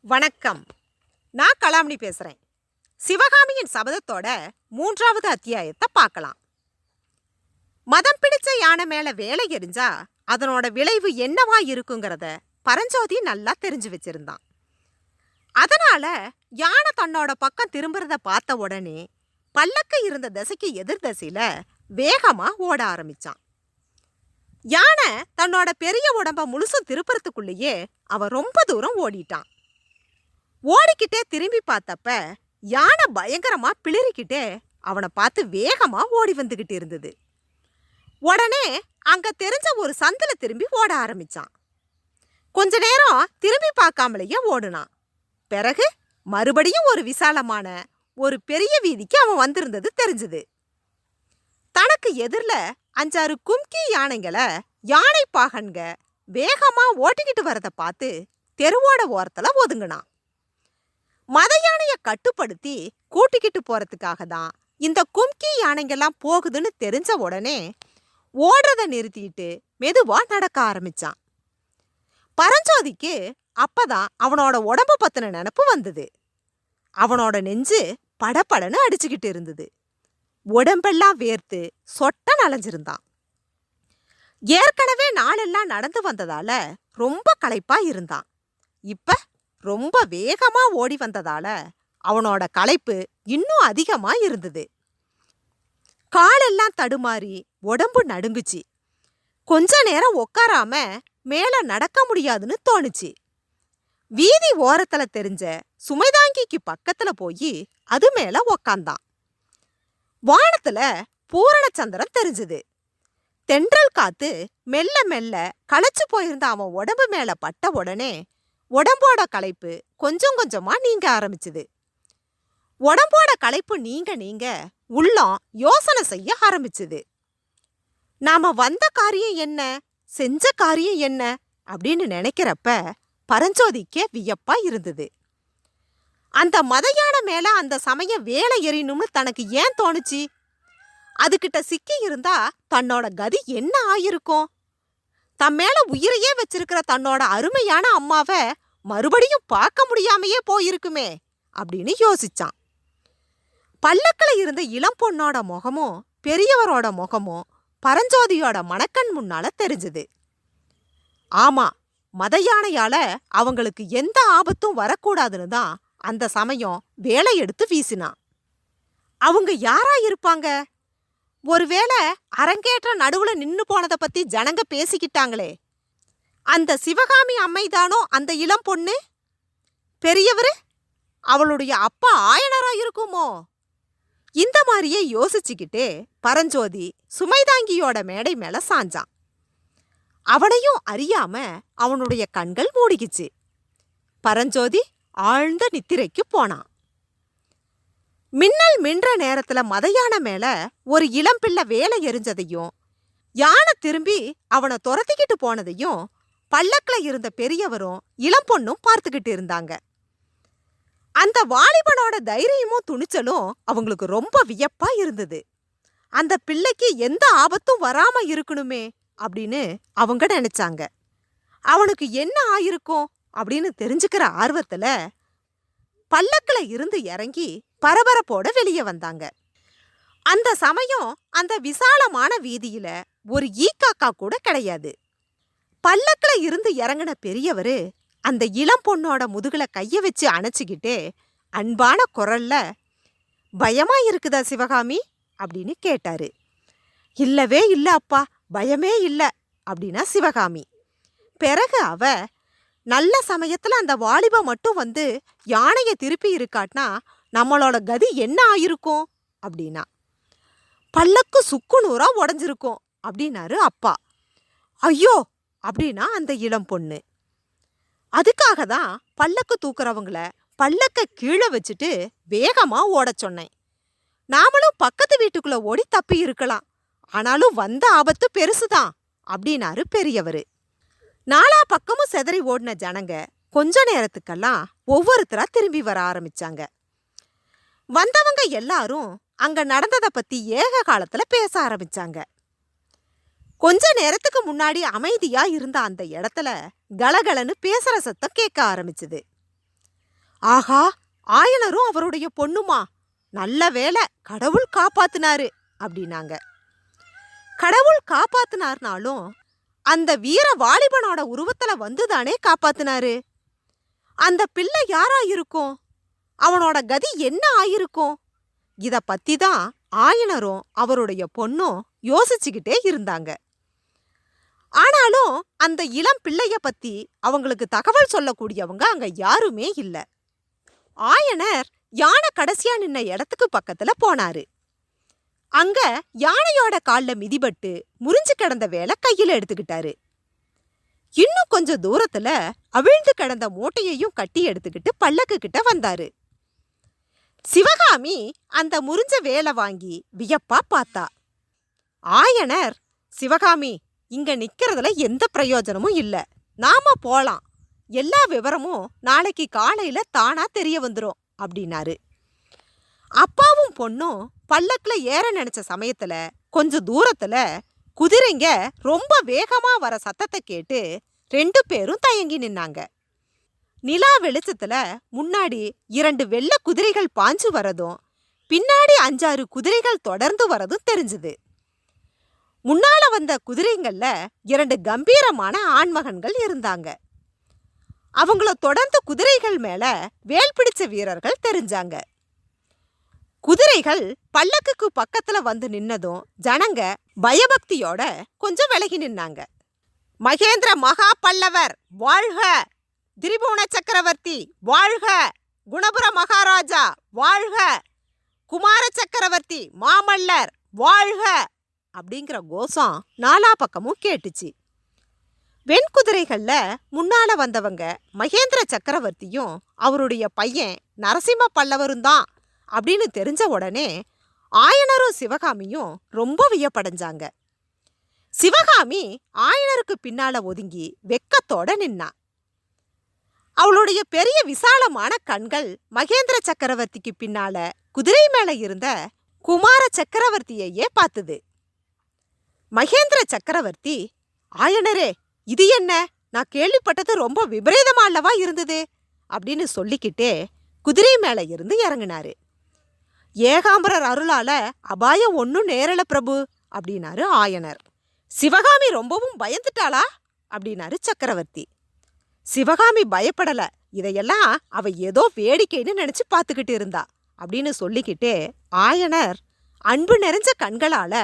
வணக்கம். நான் கலாமணி பேசுறேன். சிவகாமியின் சபதத்தோட 3வது அத்தியாயத்தை பார்க்கலாம். மதம் பிடிச்ச யானை மேல வேலை எறிஞ்சா அதனோட விளைவு என்னவா இருக்குங்கிறத பரஞ்சோதி நல்லா தெரிஞ்சு வச்சிருந்தான். அதனால யானை தன்னோட பக்கம் திரும்புறத பார்த்த உடனே பல்லக்கு இருந்த திசைக்கு எதிர் திசையில வேகமா ஓட ஆரம்பிச்சான். யானை தன்னோட பெரிய உடம்ப முழுசும் திருப்புறதுக்குள்ளேயே அவன் ரொம்ப தூரம் ஓடிட்டான். ஓடிக்கிட்டே திரும்பி பார்த்தப்ப யானை பயங்கரமா பிளிரிக்கிட்டே அவனை பார்த்து வேகமா ஓடி வந்துகிட்டு இருந்தது. உடனே அங்க தெரிஞ்ச ஒரு சந்தில திரும்பி ஓட ஆரம்பிச்சான். கொஞ்ச நேரம் திரும்பி பார்க்காமலேயே ஓடுனான். பிறகு மறுபடியும் ஒரு விசாலமான ஒரு பெரிய வீதிக்கு அவன் வந்திருந்தது தெரிஞ்சது. தனக்கு எதிரில் 5-6 கும்கி யானைங்களை யானை பாகன்க வேகமா ஓட்டிக்கிட்டு வரத பார்த்து தெருவோட ஓரத்துல ஒதுங்கினான். மத யானையை கட்டுப்படுத்தி கூட்டிக்கிட்டு போறதுக்காக தான் இந்த கும்கி யானைங்கெல்லாம் போகுதுன்னு தெரிஞ்ச உடனே ஓடுறத நிறுத்திட்டு மெதுவா நடக்க ஆரம்பிச்சான். பரஞ்சோதிக்கு அப்பதான் அவனோட உடம்பு பத்தின நினப்பு வந்தது. அவனோட நெஞ்சு படபடன்னு அடிச்சுக்கிட்டு இருந்தது. உடம்பெல்லாம் வேர்த்து சொட்ட நனைஞ்சிருந்தான். ஏற்கனவே நாளெல்லாம் நடந்து வந்ததால ரொம்ப களைப்பா இருந்தான். இப்ப ரொம்ப வேகமா ஓடி வந்ததால அவனோட களைப்பு இன்னும் அதிகமா இருந்தது. காலெல்லாம் தடுமாறி உடம்பு நடுங்குச்சு. கொஞ்ச நேரம் உட்காராம மேல நடக்க முடியாதுன்னு தோணுச்சு. வீதி ஓரத்துல தெரிஞ்ச சுமைதாங்கிக்கு பக்கத்துல போய் அது மேல உக்காந்தான். வானத்துல பூரண சந்திரன் தெரிஞ்சது. தென்றல் காத்து மெல்ல மெல்ல களைச்சு போயிருந்த அவன் உடம்பு மேல பட்ட உடனே உடம்போட களைப்பு கொஞ்சம் கொஞ்சமா நீங்க ஆரம்பிச்சுது. உடம்போட களைப்பு நீங்க உள்ளம் யோசனை செய்ய ஆரம்பிச்சுது. நாம வந்த காரியம் என்ன, செஞ்ச காரியம் என்ன அப்படின்னு நினைக்கிறப்ப பரஞ்சோதிக்கே வியப்பா இருந்தது. அந்த மதையான மேல அந்த சமயம் வேலை எறியணும்னு தனக்கு ஏன் தோணுச்சு? அதுகிட்ட சிக்கி இருந்தா தன்னோட கதி என்ன ஆயிருக்கும்? தன் மேல உயிரையே வச்சிருக்கிற தன்னோட அருமையான அம்மாவை மறுபடியும் பார்க்க முடியாமையே போயிருக்குமே அப்படின்னு யோசிச்சான். பல்லக்குல இருந்த இளம் பொண்ணோட முகமும் பெரியவரோட முகமும் பரஞ்சோதியோட மனக்கண் முன்னால தெரிஞ்சது. ஆமா, மத யானையால அவங்களுக்கு எந்த ஆபத்தும் வரக்கூடாதுன்னு தான் அந்த சமயம் வேலை எடுத்து வீசினான். அவங்க யாரா இருப்பாங்க? ஒருவேளை அரங்கேற்ற நடுவுல நின்னு போனதை பத்தி ஜனங்க பேசிக்கிட்டாங்களே, அந்த சிவகாமி அம்மைதானோ அந்த இளம் பொண்ணு? பெரியவரு அவளுடைய அப்பா ஆயனரா இருக்குமோ? இந்த மாதிரியே யோசிச்சுக்கிட்டே பரஞ்சோதி சுமைதாங்கியோட மேடை மேல சாஞ்சான். அவனையும் அறியாம அவனுடைய கண்கள் மூடிக்கிச்சு. பரஞ்சோதி ஆழ்ந்த நித்திரைக்கு போனான். மின்னல் மின்ற நேரத்துல மதையான மேல ஒரு இளம்பிள்ளை வேலை எரிஞ்சதையும் யானை திரும்பி அவனை துரத்திக்கிட்டு போனதையும் பல்லக்குல இருந்த பெரியவரும் இளம் பொண்ணும் பார்த்துக்கிட்டு இருந்தாங்க. அந்த வாலிபனோட தைரியமும் துணிச்சலும் அவங்களுக்கு ரொம்ப வியப்பா இருந்தது. அந்த பிள்ளைக்கு எந்த ஆபத்தும் வராம இருக்கணுமே அப்படின்னு அவங்க நினைச்சாங்க. அவனுக்கு என்ன ஆயிருக்கும் அப்படின்னு தெரிஞ்சுக்கிற ஆர்வத்துல பல்லக்குல இருந்து இறங்கி பரபரப்போட வெளியே வந்தாங்க. அந்த சமயம் அந்த விசாலமான வீதியில ஒரு ஈக்காக்கா கூட கிடையாது. பல்லக்குல இருந்து இறங்கின பெரியவரு அந்த இளம் பொண்ணோட முதுகுல கைய வச்சு அணைச்சிக்கிட்டே அன்பான குரல்ல, பயமா இருக்குதா சிவகாமி அப்படின்னு கேட்டாரு. இல்லவே இல்ல அப்பா, பயமே இல்ல அப்படின்னா சிவகாமி. பிறகு அவ, நல்ல சமயத்துல அந்த வாலிப மட்டும் வந்து யானைய திருப்பி இருக்காட்னா நம்மளோட கதி என்ன ஆயிருக்கும் அப்படின்னா, பல்லக்கு சுக்குநூறா உடஞ்சிருக்கும் அப்படின்னாரு அப்பா. ஐயோ அப்படின்னா அந்த இளம் பொண்ணு. அதுக்காக தான் பல்லக்கு தூக்குறவங்கள பல்லக்க கீழே வச்சுட்டு வேகமா ஓடச் சொன்னேன். நாமளும் பக்கத்து வீட்டுக்குள்ள ஓடி தப்பி இருக்கலாம், ஆனாலும் வந்த ஆபத்து பெருசுதான் அப்படின்னாரு பெரியவரு. நாலா பக்கமும் செதறி ஓடின ஜனங்க கொஞ்ச நேரத்துக்கெல்லாம் ஒவ்வொருத்தரா திரும்பி வர ஆரம்பிச்சாங்க. வந்தவங்க எல்லாரும் அங்க நடந்ததை பத்தி ஏக காலத்துல பேச ஆரம்பிச்சாங்க. கொஞ்ச நேரத்துக்கு முன்னாடி அமைதியா இருந்த அந்த இடத்துல கலகலன்னு பேசுற சத்தம் கேட்க ஆரம்பிச்சுது. ஆஹா, ஆயனரும் அவருடைய பொண்ணுமா, நல்ல வேளை, கடவுள் காப்பாத்துனாரு அப்படின்னாங்க. கடவுள் காப்பாத்துனார்னாலும் அந்த வீர வாலிபனோட உருவத்துல வந்துதானே காப்பாத்துனாரு. அந்த பிள்ளை யாரா இருக்கும்? அவனோட கதி என்ன ஆயிருக்கும்? இத பத்தி தான் ஆயனரும் அவருடைய பொண்ணும் யோசிச்சுக்கிட்டே இருந்தாங்க. ஆனாலும் அந்த இளம் பிள்ளைய பத்தி அவங்களுக்கு தகவல் சொல்லக்கூடியவங்க அங்க யாருமே இல்ல. ஆயனர் யானை கடைசியா நின்ன இடத்துக்கு பக்கத்துல போனாரு. அங்க யானையோட கால்ல மிதிபட்டு முறிஞ்சு கிடந்த வேலை கையில எடுத்துக்கிட்டாரு. இன்னும் கொஞ்சம் தூரத்துல அவிழ்ந்து கிடந்த மூட்டையையும் கட்டி எடுத்துக்கிட்டு பல்லக்கு கிட்ட வந்தாரு. சிவகாமி அந்த முறிஞ்ச வேலை வாங்கி வியப்பா பார்த்தா. ஆயனர், சிவகாமி, இங்க நிக்கிறதுல எந்த பிரயோஜனமும் இல்ல, நாம போலாம், எல்லா விவரமும் நாளைக்கு காலையில தானா தெரிய வந்துரும் அப்படின்னாரு. அப்பாவும் பொண்ணும் பல்லக்குல ஏற நினைச்ச சமயத்துல கொஞ்சம் தூரத்துல குதிரைங்க ரொம்ப வேகமா வர சத்தத்தை கேட்டு 2 பேரும் தயங்கி நின்னாங்க. நிலா வெளிச்சத்துல முன்னாடி 2 வெள்ளை குதிரைகள் பாஞ்சு வரதும் பின்னாடி 5-6 குதிரைகள் தொடர்ந்து வரதும் தெரிஞ்சுது. முன்னால வந்த குதிரைங்கள்ல 2 கம்பீரமான ஆண்மகன்கள் இருந்தாங்க. அவங்கள தொடர்ந்து குதிரைகள் மேல வேல் பிடிச்ச வீரர்கள் தெரிஞ்சாங்க. குதிரைகள் பல்லக்குக்கு பக்கத்துல வந்து நின்னதும் ஜனங்க பயபக்தியோட கொஞ்சம் விலகி நின்னாங்க. மகேந்திர மகா பல்லவர் வாழ்க! திரிபுவன சக்கரவர்த்தி வாழ்க! குணபுர மகாராஜா வாழ்க! குமார சக்கரவர்த்தி மாமல்லர் வாழ்க! அப்படிங்கிற கோஷம் நாலா பக்கமும் கேட்டுச்சு. வெண்குதிரைகள்ல முன்னால வந்தவங்க மகேந்திர சக்கரவர்த்தியும் அவருடைய பையன் நரசிம்ம பல்லவரும் தான் அப்படின்னு தெரிஞ்ச உடனே ஆயனரும் சிவகாமியும் ரொம்ப வியப்படைஞ்சாங்க. சிவகாமி ஆயனருக்கு பின்னால ஒதுங்கி வெக்கத்தோட நின்னா. அவளுடைய பெரிய விசாலமான கண்கள் மகேந்திர சக்கரவர்த்திக்கு பின்னால குதிரை மேல இருந்த குமார சக்கரவர்த்தியையே பார்த்துது. மகேந்திர சக்கரவர்த்தி, ஆயனரே, இது என்ன, நான் கேள்விப்பட்டது ரொம்ப விபரீதமா அல்லவா இருந்தது அப்படின்னு சொல்லிக்கிட்டே குதிரை மேல இருந்து இறங்கினாரு. ஏகாம்பரர் அருளால அபாயம் ஒன்னும் நேரல பிரபு அப்படின்னாரு ஆயனர். சிவகாமி ரொம்பவும் பயந்துட்டாளா அப்படின்னாரு சக்கரவர்த்தி. சிவகாமி பயப்படல, இதையெல்லாம் அவ ஏதோ வேடிக்கைன்னு நினைச்சு பார்த்துக்கிட்டு இருந்தா அப்படின்னு சொல்லிக்கிட்டே ஆயனர் அன்பு நிறைஞ்ச கண்களால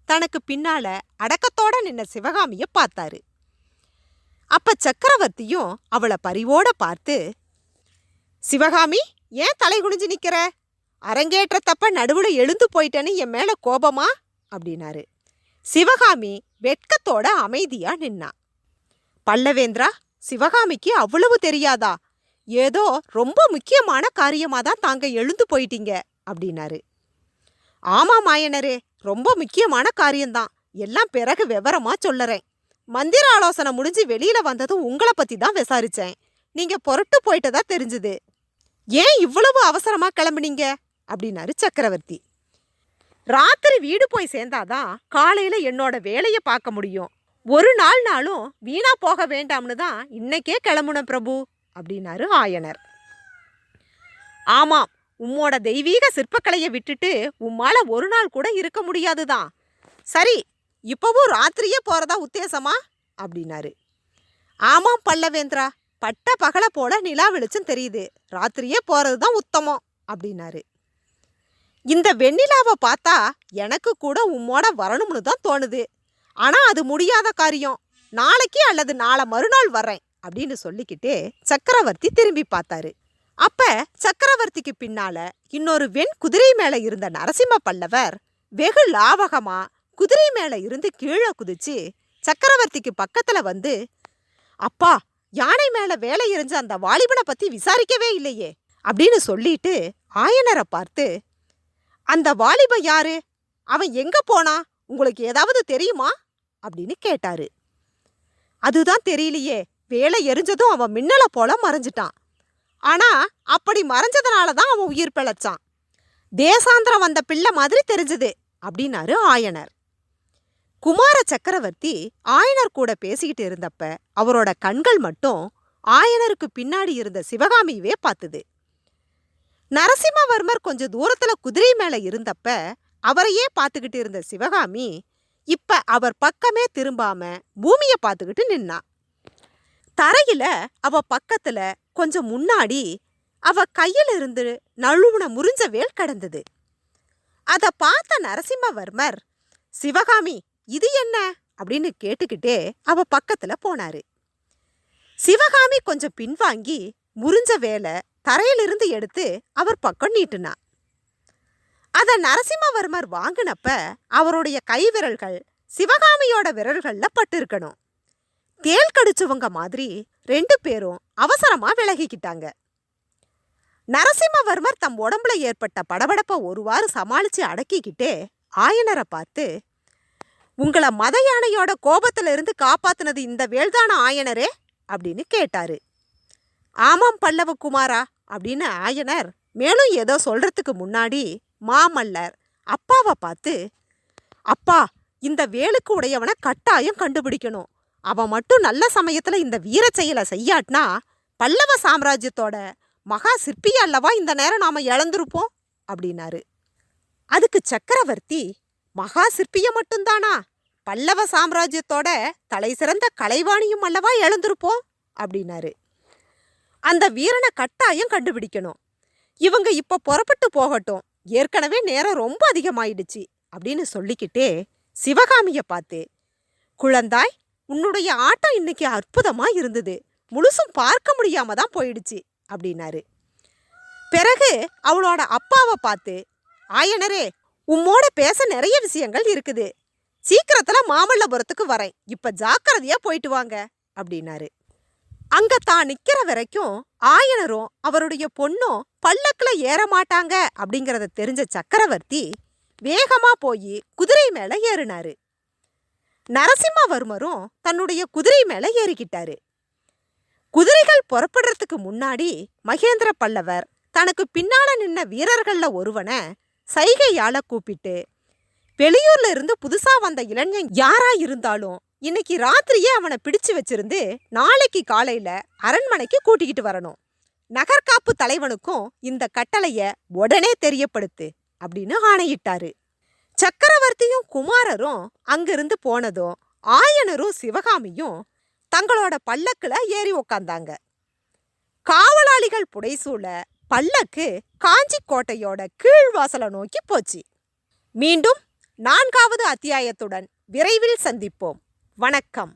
தனக்கு பின்னால அடக்கத்தோட நின்ன சிவகாமிய பார்த்தாரு. அப்ப சக்கரவர்த்தியும் அவளை பரிவோட பார்த்து, சிவகாமி, ஏன் தலை குனிஞ்சு நிக்கிற? அரங்கேற்ற தப்ப நடுவுல எழுந்து போயிட்டேன்னு என் மேல கோபமா அப்படின்னாரு. சிவகாமி வெட்கத்தோட அமைதியா நின்னா. பல்லவேந்திரா, சிவகாமிக்கு அவ்வளவு தெரியாதா? ஏதோ ரொம்ப முக்கியமான காரியமா தான் தாங்க எழுந்து போயிட்டீங்க அப்படின்னாரு. ஆமா மாயனரே, ரொம்ப முக்கியமான காரியம்தான், எல்லாம் பிறகு விவரமா சொல்லறேன். மந்திர ஆலோசனை முடிஞ்சு வெளியில வந்ததும் உங்களை பத்தி தான் விசாரிச்சேன். நீங்க புறட்டு போயிட்டதா தெரிஞ்சுது. ஏன் இவ்வளவு அவசரமா கிளம்புனீங்க அப்படின்னாரு சக்கரவர்த்தி. ராத்திரி வீடு போய் சேர்ந்தாதான் காலையில என்னோட வேலையை பார்க்க முடியும். ஒரு நாளும் வீணா போக வேண்டாம்னு தான் இன்னைக்கே கிளம்புன பிரபு அப்படின்னாரு ஆயனர். ஆமாம், உம்மோட தெய்வீக சிற்பக்கலையை விட்டுட்டு உம்மால ஒரு நாள் கூட இருக்க முடியாதுதான். சரி, இப்பவும் ராத்திரியே போறதா உத்தேசமா அப்படின்னாரு. ஆமாம் பல்லவேந்திரா, பட்ட பகல போல நிலா வெளிச்சம் தெரியுது, ராத்திரியே போறதுதான் உத்தமம் அப்படின்னாரு. இந்த வெண்ணிலாவை பார்த்தா எனக்கு கூட உம்மோட வரணும்னு தான் தோணுது. ஆனா அது முடியாத காரியம். நாளைக்கு அல்லது நாளை மறுநாள் வர்றேன் அப்படின்னு சொல்லிக்கிட்டே சக்கரவர்த்தி திரும்பி பார்த்தாரு. அப்ப சக்கரவர்த்திக்கு பின்னால இன்னொரு வெண் குதிரை மேல இருந்த நரசிம்ம பல்லவர் வெகு லாவகமா குதிரை மேல இருந்து கீழே குதிச்சு சக்கரவர்த்திக்கு பக்கத்துல வந்து, அப்பா, யானை மேல வேலை எறிஞ்ச அந்த வாலிபனை பத்தி விசாரிக்கவே இல்லையே அப்படின்னு சொல்லிட்டு ஆயனரை பார்த்து, அந்த வாலிபன் யாரு? அவன் எங்க போனா? உங்களுக்கு ஏதாவது தெரியுமா அப்படின்னு கேட்டாரு. அதுதான் தெரியலையே, வேலை எரிஞ்சதும் அவன் மின்னல போல மறைஞ்சிட்டான். ஆனா அப்படி மறைஞ்சதுனாலதான் அவன் உயிர் பிழைச்சான். தேசாந்திரம் வந்த பிள்ளை மாதிரி தெரிஞ்சது அப்படின்னாரு ஆயனர். குமார சக்கரவர்த்தி ஆயனர் கூட பேசிக்கிட்டு இருந்தப்ப அவரோட கண்கள் மட்டும் ஆயனருக்கு பின்னாடி இருந்த சிவகாமியவே பார்த்துது. நரசிம்மவர்மர் கொஞ்சம் தூரத்துல குதிரை மேல இருந்தப்ப அவரையே பார்த்துக்கிட்டு இருந்த சிவகாமி இப்ப அவர் பக்கமே திரும்பாம பூமிய பார்த்துக்கிட்டு நின்னா. தரையில அவ பக்கத்துல கொஞ்சம் முன்னாடி அவ கையில இருந்து நழுவுன முறிஞ்ச வேல் கிடந்தது. அத பார்த்த நரசிம்மவர்மர், சிவகாமி இது என்ன அப்படின்னு கேட்டுக்கிட்டே அவ பக்கத்துல போனாரு. சிவகாமி கொஞ்சம் பின்வாங்கி முறிஞ்ச வேலை தரையிலிருந்து எடுத்து அவர் பக்கம் நீட்டுனா. அத நரசிம்மவர்மர் வாங்கினப்ப அவருடைய கை விரல்கள் சிவகாமியோட விரல்கள்ல பட்டு இருக்கணும். தேள் கடிச்சவங்க மாதிரி 2 பேரும் அவசரமா விலகிக்கிட்டாங்க. நரசிம்மவர்மர் தம் உடம்புல ஏற்பட்ட படபடப்ப ஒருவாறு சமாளிச்சு அடக்கிக்கிட்டே ஆயனரை பார்த்து, உங்களை மத யானையோட கோபத்துல இருந்து காப்பாத்துனது இந்த வேல்தான ஆயனரே அப்படின்னு கேட்டாரு. ஆமாம் பல்லவ குமாரா அப்படின்னு ஆயனர் மேலும் ஏதோ சொல்றதுக்கு முன்னாடி மாமல்லர் அப்பாவை பார்த்து, அப்பா இந்த வேலுக்கு உடையவனை கட்டாயம் கண்டுபிடிக்கணும். அவன் மட்டும் நல்ல சமயத்துல இந்த வீர செயலை செய்யாட்னா பல்லவ சாம்ராஜ்யத்தோட மகா சிற்பியா அல்லவா இந்த நேரம் நாம இழந்திருப்போம் அப்படின்னாரு. அதுக்கு சக்கரவர்த்தி, மகா சிற்பிய மட்டும்தானா, பல்லவ சாம்ராஜ்யத்தோட தலை சிறந்த கலைவாணியும் அல்லவா இழந்திருப்போம் அப்படின்னாரு. அந்த வீரனை கட்டாயம் கண்டுபிடிக்கணும். இவங்க இப்ப புறப்பட்டு போகட்டும், ஏற்கனவே நேரம் ரொம்ப அதிகமாயிடுச்சு அப்படின்னு சொல்லிக்கிட்டே சிவகாமிய பார்த்து, குழந்தாய் உன்னுடைய ஆட்டம் இன்னைக்கு அற்புதமா இருந்தது, முழுசும் பார்க்க முடியாம தான் போயிடுச்சு அப்படின்னாரு. பிறகு அவளோட அப்பாவை பார்த்து, ஆயனரே உம்மோட பேச நிறைய விஷயங்கள் இருக்குது, சீக்கிரத்துல மாமல்லபுரத்துக்கு வரேன், இப்ப ஜாக்கிரதையா போயிட்டு வாங்க அப்படின்னாரு. அங்க தான் நிக்கிற வரைக்கும் ஆயனரும் அவருடைய பொண்ணும் பல்லக்குல ஏற மாட்டாங்க அப்படிங்கறத தெரிஞ்ச சக்கரவர்த்தி வேகமா போய் குதிரை மேல ஏறினாரு. நரசிம்மவர்மரும் தன்னுடைய குதிரை மேல ஏறிக்கிட்டாரு. குதிரைகள் புறப்படுறதுக்கு முன்னாடி மகேந்திர பல்லவர் தனக்கு பின்னால நின்ன வீரர்கள்ல ஒருவனை சைகையால கூப்பிட்டு, வெளியூர்ல இருந்து புதுசா வந்த இளைஞன் யாரா இருந்தாலும் இன்னைக்கு ராத்திரியே அவனை பிடிச்சு வச்சிருந்து நாளைக்கு காலையில அரண்மனைக்கு கூட்டிக்கிட்டு வரணும். நகர்காப்பு தலைவனுக்கும் இந்த கட்டளைய உடனே தெரியப்படுத்து அப்படின்னு ஆணையிட்டாரு. சக்கரவர்த்தியும் குமாரரும் அங்கிருந்து போனதும் ஆயனரும் சிவகாமியும் தங்களோட பல்லக்குல ஏறி உக்காந்தாங்க. காவலாளிகள் புடைசூழ பல்லக்கு காஞ்சி கோட்டையோட கீழ்வாசலை நோக்கி போச்சு. மீண்டும் 4வது அத்தியாயத்துடன் விரைவில் சந்திப்போம். வணக்கம்.